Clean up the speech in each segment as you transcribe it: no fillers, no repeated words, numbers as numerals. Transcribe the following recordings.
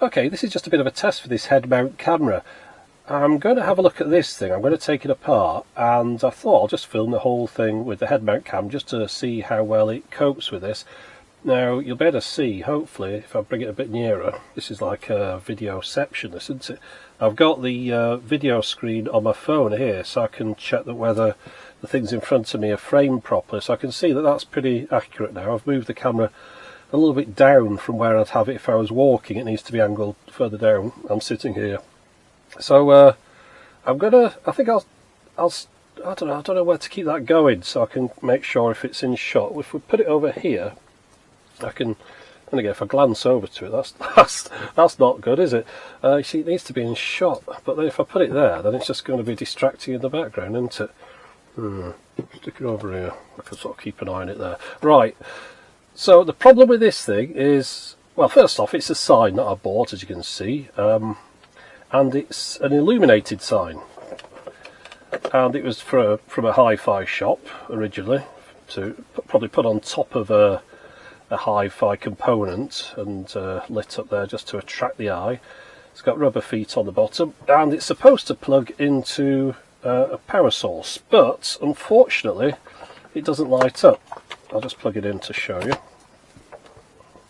Okay, this is just a bit of a test for this head-mount camera. I'm going to have a look at this thing. I'm going to take it apart, and I thought I'll just film the whole thing with the head-mount cam just to see how well it copes with this. Now, you'll be able to see, hopefully, if I bring it a bit nearer. This is like a videoception, isn't it? I've got the video screen on my phone here, so I can check that whether the things in front of me are framed properly. So I can see that that's pretty accurate now. I've moved the camera a little bit down from where I'd have it if I was walking. It needs to be angled further down. I'm sitting here. So I'm gonna, I think I don't know where to keep that going so I can make sure if it's in shot. If we put it over here, I can, and again if I glance over to it, that's not good, is it? You see, it needs to be in shot, but then if I put it there, then it's just going to be distracting in the background, isn't it? Stick it over here. I can sort of keep an eye on it there. Right. So the problem with this thing is, well, first off, it's a sign that I bought, as you can see, and it's an illuminated sign, and it was from a hi-fi shop originally, to probably put on top of a hi-fi component and lit up there just to attract the eye. It's got rubber feet on the bottom, and it's supposed to plug into a power source, but unfortunately it doesn't light up. I'll just plug it in to show you.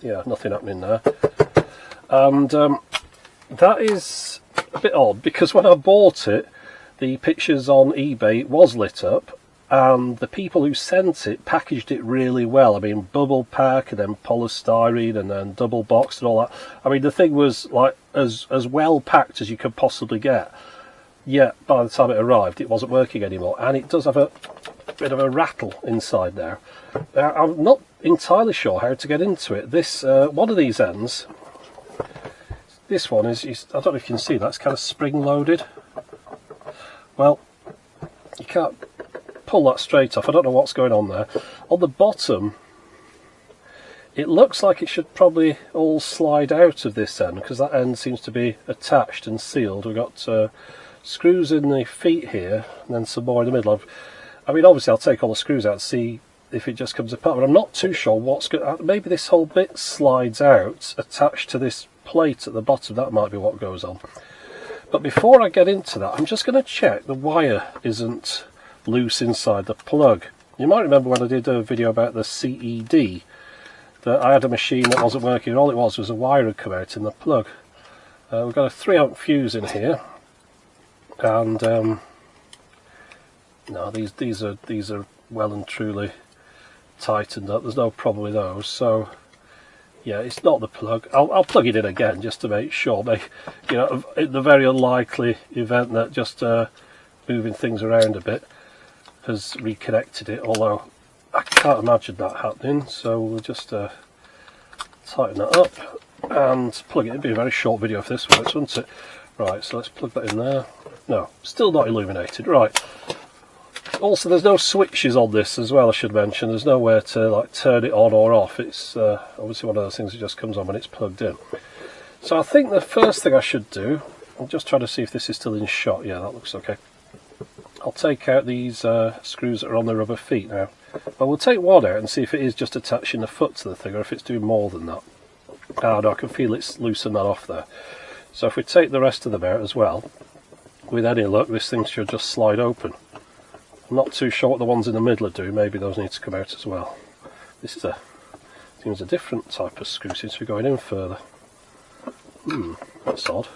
Yeah, nothing happening there. And that is a bit odd, because when I bought it, the pictures on eBay was lit up, and the people who sent it packaged it really well. I mean, bubble pack, and then polystyrene, and then double boxed and all that. I mean, the thing was like as well packed as you could possibly get. Yet by the time it arrived, it wasn't working anymore, and it does have a bit of a rattle inside there. Now, I'm not entirely sure how to get into it. This one of these ends, this one is, I don't know if you can see that, it's kind of spring loaded. Well, you can't pull that straight off. I don't know what's going on there. On the bottom, it looks like it should probably all slide out of this end, because that end seems to be attached and sealed. We've got screws in the feet here, and then some more in the middle. I mean, obviously I'll take all the screws out and see if it just comes apart, but I'm not too sure what's going. Maybe this whole bit slides out attached to this plate at the bottom. That might be what goes on. But before I get into that, I'm just going to check the wire isn't loose inside the plug. You might remember when I did a video about the CED that I had a machine that wasn't working, and all it was a wire had come out in the plug. We've got a 3-amp fuse in here, and no, these are well and truly tightened up. There's no problem with those. So yeah, it's not the plug. I'll plug it in again just to make sure. You know, in the very unlikely event that just moving things around a bit has reconnected it, although I can't imagine that happening. So we'll just tighten that up and plug it in. It'll be a very short video if this works, won't it? Right, so let's plug that in there. No, still not illuminated. Right. Also, there's no switches on this as well, I should mention. There's nowhere to like turn it on or off. It's obviously one of those things that just comes on when it's plugged in. So I think the first thing I should do, I'm just trying to see if this is still in shot. Yeah, that looks okay. I'll take out these screws that are on the rubber feet now. Well, we'll take one out and see if it is just attaching the foot to the thing, or if it's doing more than that. Ah, no, I can feel it's loosened that off there. So if we take the rest of them out as well, with any luck, this thing should just slide open. I'm not too sure what the ones in the middle are doing. Maybe those need to come out as well. This is seems a different type of screw. Seems to be going in further. That's odd.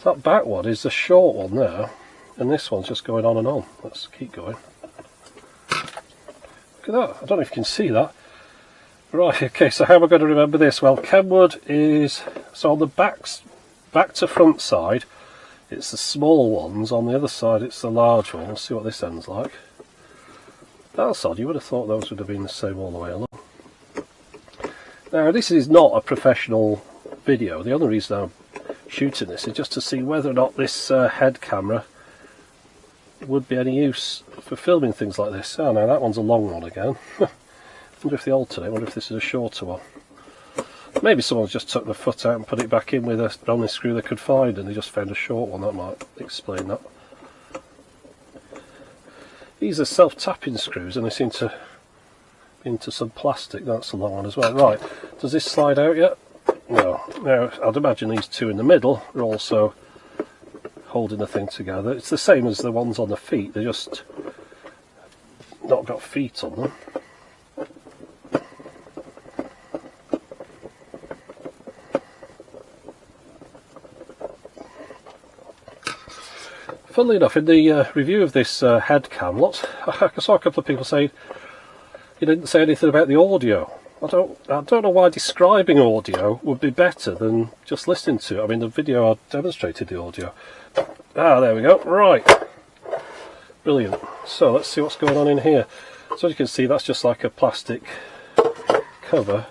So that back one is the short one there, and this one's just going on and on. Let's keep going. Look at that. I don't know if you can see that. Right, okay, so how am I going to remember this? Well, Kenwood is, so on the back to front side, it's the small ones. On the other side, it's the large one. Let's see what this end's like. That's odd. You would have thought those would have been the same all the way along. Now, this is not a professional video. The only reason I'm shooting this is just to see whether or not this head camera would be any use for filming things like this. Oh no, that one's a long one again. I wonder if they alternate. I wonder if this is a shorter one. Maybe someone's just took the foot out and put it back in with the only screw they could find, and they just found a short one. That might explain that. These are self-tapping screws, and they seem to be into some plastic. That's a long one as well. Right, does this slide out yet? No. Now I'd imagine these two in the middle are also holding the thing together. It's the same as the ones on the feet, they're just not got feet on them. Funnily enough, in the review of this head cam, I saw a couple of people saying you didn't say anything about the audio. I don't know why describing audio would be better than just listening to it. I mean, the video I demonstrated the audio. Ah, there we go. Right, brilliant. So let's see what's going on in here. So as you can see, that's just like a plastic cover,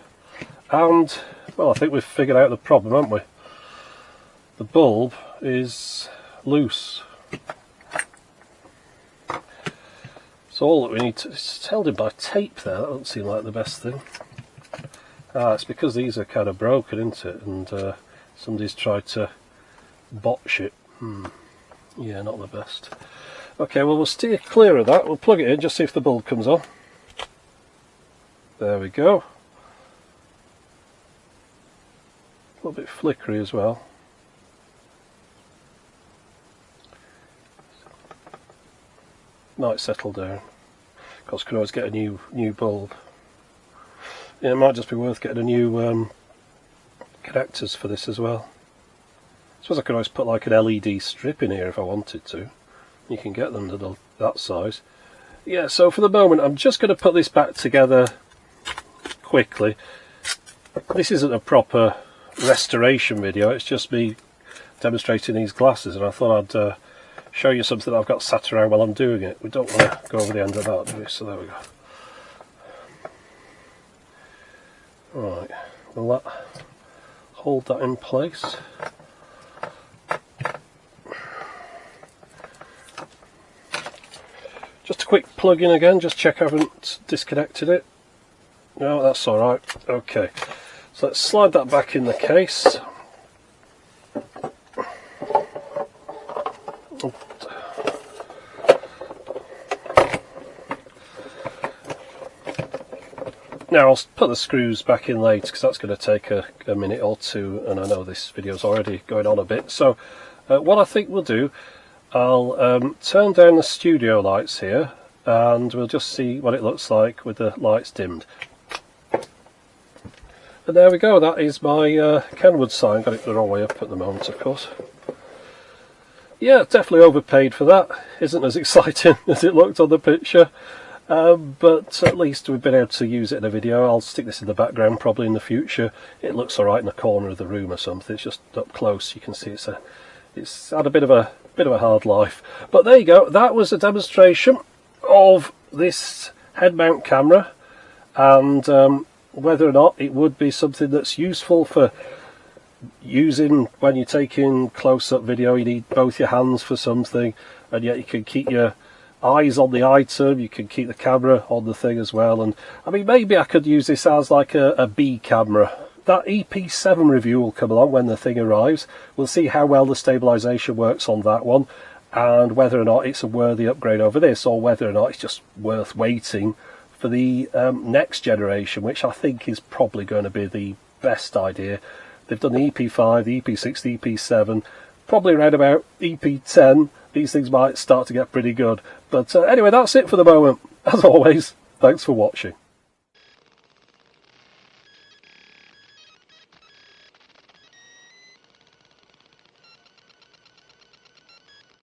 and well, I think we've figured out the problem, haven't we? The bulb is loose. So all that we need to, it's held in by tape there. That doesn't seem like the best thing. Ah, it's because these are kind of broken, isn't it? And somebody's tried to botch it. Yeah, not the best. Okay, well, we'll steer clear of that. We'll plug it in, just see if the bulb comes on. There we go. A little bit flickery as well. Might settle down. Of course, could always get a new bulb. Yeah, it might just be worth getting a new connectors for this as well. I suppose I could always put like an LED strip in here if I wanted to. You can get them to that size. Yeah, so for the moment I'm just going to put this back together quickly. This isn't a proper restoration video, it's just me demonstrating these glasses, and I thought I'd show you something that I've got sat around while I'm doing it. We don't want to go over the end of that, do we? So there we go. Right, will that hold that in place? Just a quick plug in again, just check I haven't disconnected it. No, that's alright. Okay, so let's slide that back in the case. Now I'll put the screws back in later because that's going to take a minute or two, and I know this video's already going on a bit. So what I think we'll do, I'll turn down the studio lights here and we'll just see what it looks like with the lights dimmed. And there we go, that is my Kenwood sign. Got it the wrong way up at the moment, of course. Yeah, definitely overpaid for that. Isn't as exciting as it looked on the picture. But at least we've been able to use it in a video. I'll stick this in the background probably in the future. It looks alright in a corner of the room or something. It's just up close, you can see it's had a bit of a hard life. But there you go, that was a demonstration of this head-mount camera, and whether or not it would be something that's useful for using when you're taking close-up video. You need both your hands for something, and yet you can keep your eyes on the item, you can keep the camera on the thing as well. And I mean, maybe I could use this as like a B camera. That EP7 review will come along when the thing arrives. We'll see how well the stabilisation works on that one, and whether or not it's a worthy upgrade over this, or whether or not it's just worth waiting for the next generation, which I think is probably going to be the best idea. They've done the EP5, the EP6, the EP7, probably around about EP10 these things might start to get pretty good. But anyway, that's it for the moment. As always, thanks for watching.